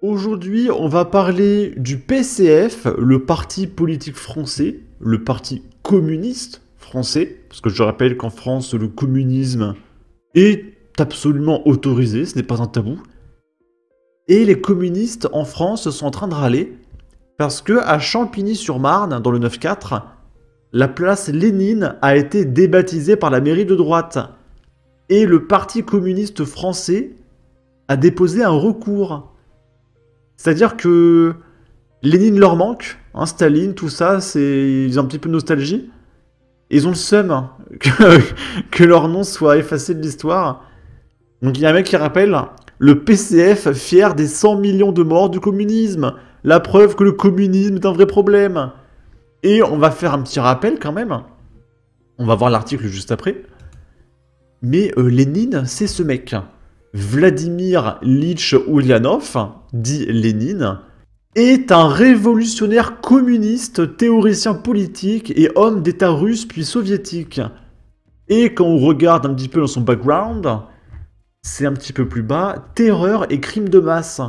Aujourd'hui, on va parler du PCF, le parti politique français, le parti communiste français, parce que je rappelle qu'en France, le communisme est absolument autorisé, ce n'est pas un tabou. Et les communistes en France sont en train de râler, parce que à Champigny-sur-Marne, dans le 9-4, la place Lénine a été débaptisée par la mairie de droite. Et le parti communiste français a déposé un recours. C'est-à-dire que Lénine leur manque, hein, Staline, tout ça, ils ont un petit peu de nostalgie. Et ils ont le seum que leur nom soit effacé de l'histoire. Donc il y a un mec qui rappelle le PCF fier des 100 millions de morts du communisme. La preuve que le communisme est un vrai problème. Et on va faire un petit rappel quand même. On va voir l'article juste après. Mais Lénine, c'est ce mec. Vladimir Ilyich Ulyanov, dit Lénine, est un révolutionnaire communiste, théoricien politique et homme d'État russe puis soviétique. Et quand on regarde un petit peu dans son background, c'est un petit peu plus bas, terreur et crimes de masse.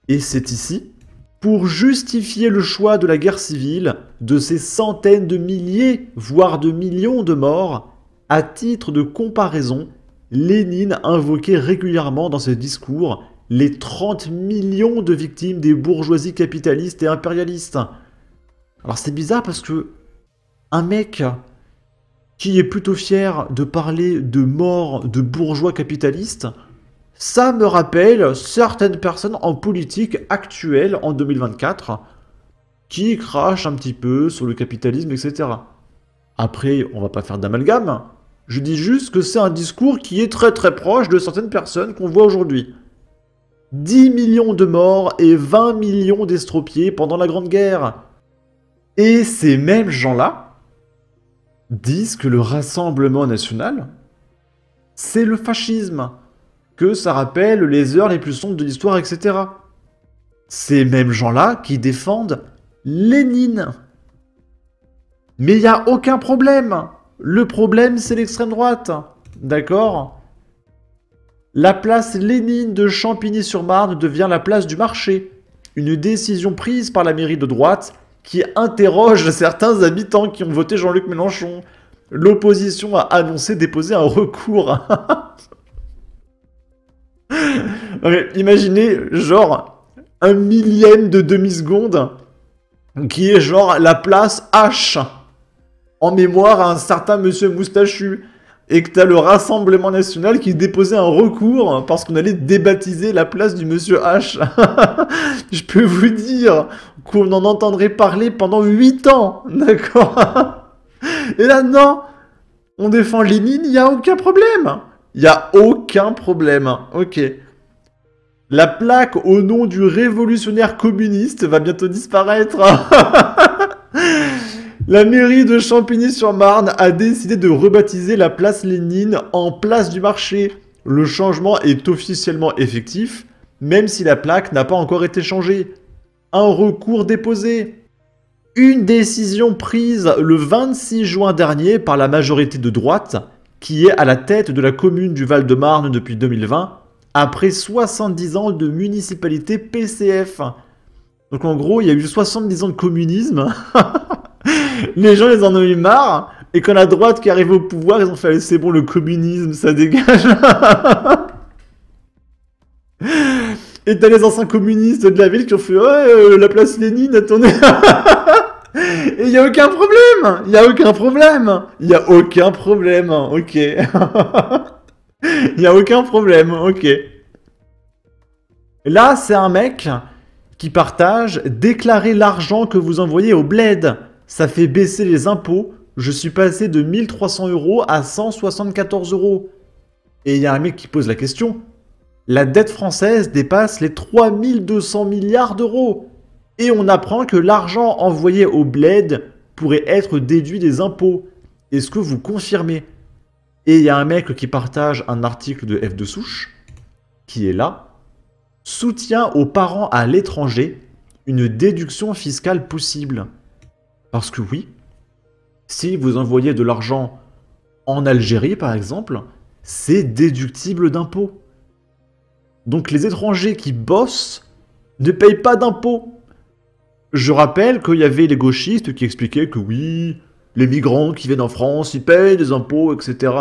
Et c'est ici, pour justifier le choix de la guerre civile, de ces centaines de milliers, voire de millions de morts, à titre de comparaison, Lénine invoquait régulièrement dans ses discours les 30 millions de victimes des bourgeoisies capitalistes et impérialistes. Alors c'est bizarre parce que un mec qui est plutôt fier de parler de mort de bourgeois capitalistes, ça me rappelle certaines personnes en politique actuelle en 2024 qui crachent un petit peu sur le capitalisme, etc. Après, on va pas faire d'amalgame. Je dis juste que c'est un discours qui est très très proche de certaines personnes qu'on voit aujourd'hui. 10 millions de morts et 20 millions d'estropiés pendant la Grande Guerre. Et ces mêmes gens-là disent que le Rassemblement National, c'est le fascisme, que ça rappelle les heures les plus sombres de l'histoire, etc. Ces mêmes gens-là qui défendent Lénine. Mais il n'y a aucun problème. Le problème, c'est l'extrême droite. D'accord ? La place Lénine de Champigny-sur-Marne devient la place du marché. Une décision prise par la mairie de droite qui interroge certains habitants qui ont voté Jean-Luc Mélenchon. L'opposition a annoncé déposer un recours. Imaginez, genre, un millième de demi-seconde qui est genre la place H. En mémoire à un certain monsieur moustachu, et que t'as le Rassemblement National qui déposait un recours parce qu'on allait débaptiser la place du monsieur H. Je peux vous dire qu'on en entendrait parler pendant 8 ans, d'accord? Et là, non, on défend Lénine, il n'y a aucun problème. Il n'y a aucun problème, ok. La plaque au nom du révolutionnaire communiste va bientôt disparaître. La mairie de Champigny-sur-Marne a décidé de rebaptiser la place Lénine en place du marché. Le changement est officiellement effectif, même si la plaque n'a pas encore été changée. Un recours déposé. Une décision prise le 26 juin dernier par la majorité de droite, qui est à la tête de la commune du Val-de-Marne depuis 2020, après 70 ans de municipalité PCF. Donc en gros, il y a eu 70 ans de communisme. Les gens, ils en ont eu marre. Et quand la droite qui arrive au pouvoir, ils ont fait « c'est bon, le communisme, ça dégage ». Et t'as les anciens communistes de la ville qui ont fait « ouais, la place Lénine, attendez ». Et il n'y a aucun problème. Il n'y a aucun problème. Il n'y a aucun problème. Ok. Il n'y a aucun problème. Ok. Là, c'est un mec qui partage « déclarez l'argent que vous envoyez au bled ». Ça fait baisser les impôts. Je suis passé de 1300 € à 174 €. Et il y a un mec qui pose la question. La dette française dépasse les 3200 milliards d'euros. Et on apprend que l'argent envoyé au bled pourrait être déduit des impôts. Est-ce que vous confirmez? Et il y a un mec qui partage un article de F de Souche, qui est là. Soutien aux parents à l'étranger, une déduction fiscale possible. Parce que oui, si vous envoyez de l'argent en Algérie, par exemple, c'est déductible d'impôts. Donc les étrangers qui bossent ne payent pas d'impôts. Je rappelle qu'il y avait les gauchistes qui expliquaient que oui, les migrants qui viennent en France, ils payent des impôts, etc.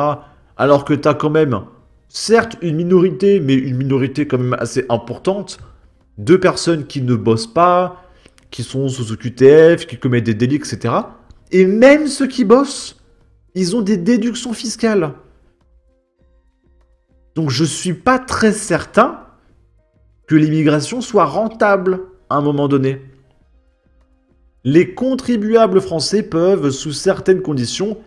Alors que t'as quand même, certes une minorité, mais une minorité quand même assez importante, de personnes qui ne bossent pas, qui sont sous OQTF, qui commettent des délits, etc. Et même ceux qui bossent, ils ont des déductions fiscales. Donc je suis pas très certain que l'immigration soit rentable à un moment donné. Les contribuables français peuvent, sous certaines conditions,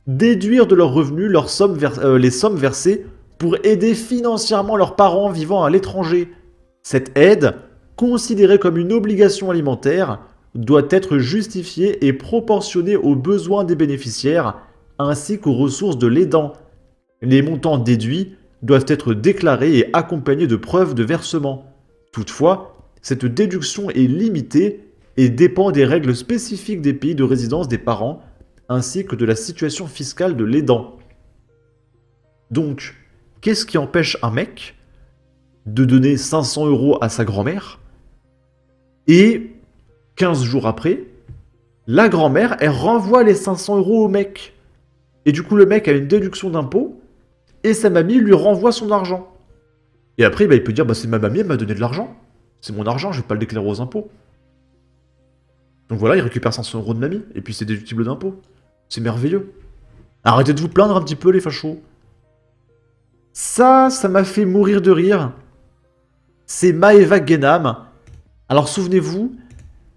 déduire de leurs revenus les sommes versées pour aider financièrement leurs parents vivant à l'étranger. Cette aide, considérée comme une obligation alimentaire, doit être justifiée et proportionnée aux besoins des bénéficiaires ainsi qu'aux ressources de l'aidant. Les montants déduits doivent être déclarés et accompagnés de preuves de versement. Toutefois, cette déduction est limitée et dépend des règles spécifiques des pays de résidence des parents, ainsi que de la situation fiscale de l'aidant. Donc, qu'est-ce qui empêche un mec de donner 500 € à sa grand-mère et 15 jours après, la grand-mère, elle renvoie les 500 € au mec. Et du coup, le mec a une déduction d'impôt et sa mamie lui renvoie son argent. Et après, bah, il peut dire, bah, c'est ma mamie, elle m'a donné de l'argent. C'est mon argent, je vais pas le déclarer aux impôts. Donc voilà, il récupère 500 € de mamie, et puis c'est déductible d'impôt. C'est merveilleux. Arrêtez de vous plaindre un petit peu, les fachos. Ça m'a fait mourir de rire. C'est Maëva Guénam. Alors souvenez-vous,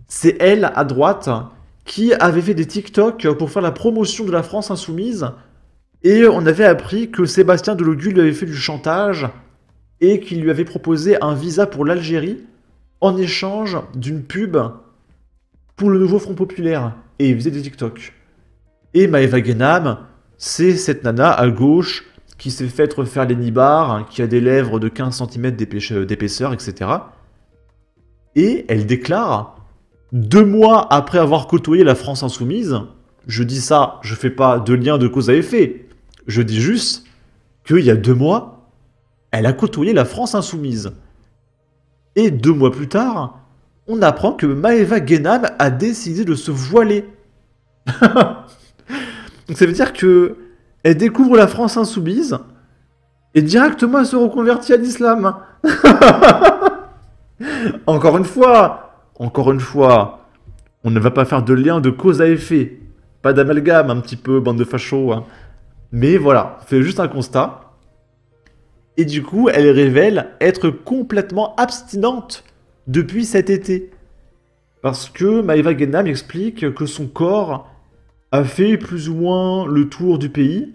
c'est elle, à droite, qui avait fait des TikTok pour faire la promotion de la France Insoumise. Et on avait appris que Sébastien Delogu lui avait fait du chantage et qu'il lui avait proposé un visa pour l'Algérie en échange d'une pub pour le nouveau Front Populaire. Et il faisait des TikTok. Et Maëva Guénam, c'est cette nana à gauche qui s'est fait refaire les nibards, qui a des lèvres de 15 cm d'épaisseur, etc. Et elle déclare, 2 mois après avoir côtoyé la France Insoumise, je dis ça, je fais pas de lien de cause à effet, je dis juste qu'il y a 2 mois, elle a côtoyé la France Insoumise. Et 2 mois plus tard, on apprend que Maëva Guénam a décidé de se voiler. Donc ça veut dire que elle découvre la France Insoumise et directement elle se reconvertit à l'islam. Encore une fois, on ne va pas faire de lien de cause à effet. Pas d'amalgame, un petit peu, bande de fachos. Hein. Mais voilà, fait juste un constat. Et du coup, elle révèle être complètement abstinente depuis cet été. Parce que Maëva Guénam explique que son corps a fait plus ou moins le tour du pays.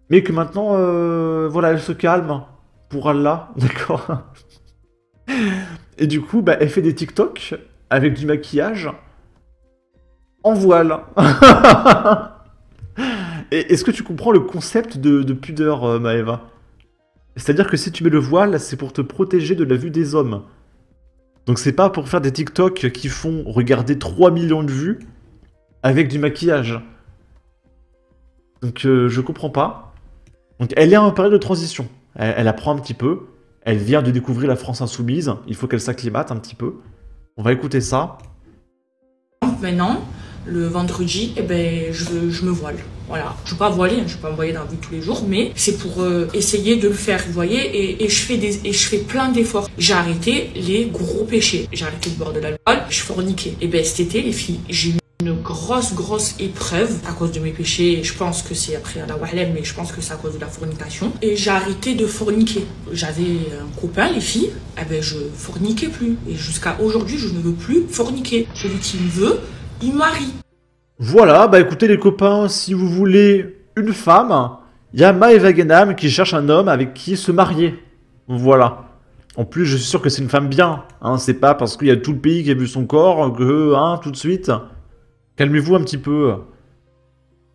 Mais que maintenant, voilà, elle se calme. Pour Allah, d'accord. Et du coup, bah, elle fait des TikTok avec du maquillage en voile. Et est-ce que tu comprends le concept de pudeur, Maëva? C'est-à-dire que si tu mets le voile, c'est pour te protéger de la vue des hommes. Donc c'est pas pour faire des TikTok qui font regarder 3 millions de vues avec du maquillage. Donc je comprends pas. Donc elle est en période de transition. Elle apprend un petit peu. Elle vient de découvrir la France Insoumise. Il faut qu'elle s'acclimate un petit peu. On va écouter ça. Maintenant, le vendredi, eh ben, je me voile. Voilà. Je ne vais pas voiler, je ne vais pas me voiler dans la vie tous les jours, mais c'est pour essayer de le faire, vous voyez, et je fais plein d'efforts. J'ai arrêté les gros péchés. J'ai arrêté de boire de l'alcool, je forniquais. Et ben cet été, les filles, j'ai eu une grosse épreuve à cause de mes péchés. Je pense que c'est après à la Wahlem, mais je pense que c'est à cause de la fornication. Et j'ai arrêté de forniquer. J'avais un copain, les filles, eh ben je forniquais plus. Et jusqu'à aujourd'hui, je ne veux plus forniquer. Celui qui me veut, il marie. Voilà, bah écoutez les copains, si vous voulez une femme, il y a Maëva Guénam qui cherche un homme avec qui se marier. Voilà. En plus, je suis sûr que c'est une femme bien. Hein, c'est pas parce qu'il y a tout le pays qui a vu son corps que, hein, tout de suite... Calmez-vous un petit peu.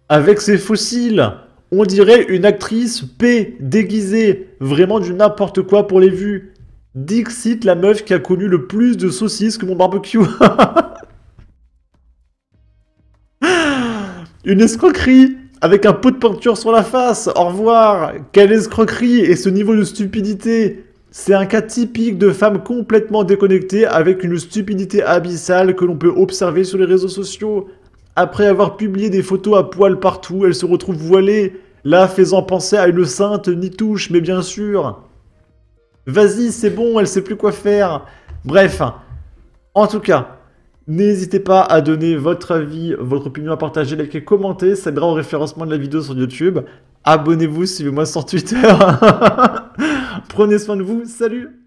Avec ses fossiles, on dirait une actrice P déguisée. Vraiment du n'importe quoi pour les vues. Dixit, la meuf qui a connu le plus de saucisses que mon barbecue. Une escroquerie avec un pot de peinture sur la face. Au revoir. Quelle escroquerie et ce niveau de stupidité. C'est un cas typique de femme complètement déconnectée avec une stupidité abyssale que l'on peut observer sur les réseaux sociaux. Après avoir publié des photos à poil partout, elle se retrouve voilée, là faisant penser à une sainte Nitouche, mais bien sûr. Vas-y, c'est bon, elle sait plus quoi faire. Bref, en tout cas, n'hésitez pas à donner votre avis, votre opinion, à partager, liker, commenter, ça aidera au référencement de la vidéo sur YouTube. Abonnez-vous, suivez-moi sur Twitter. Prenez soin de vous, salut!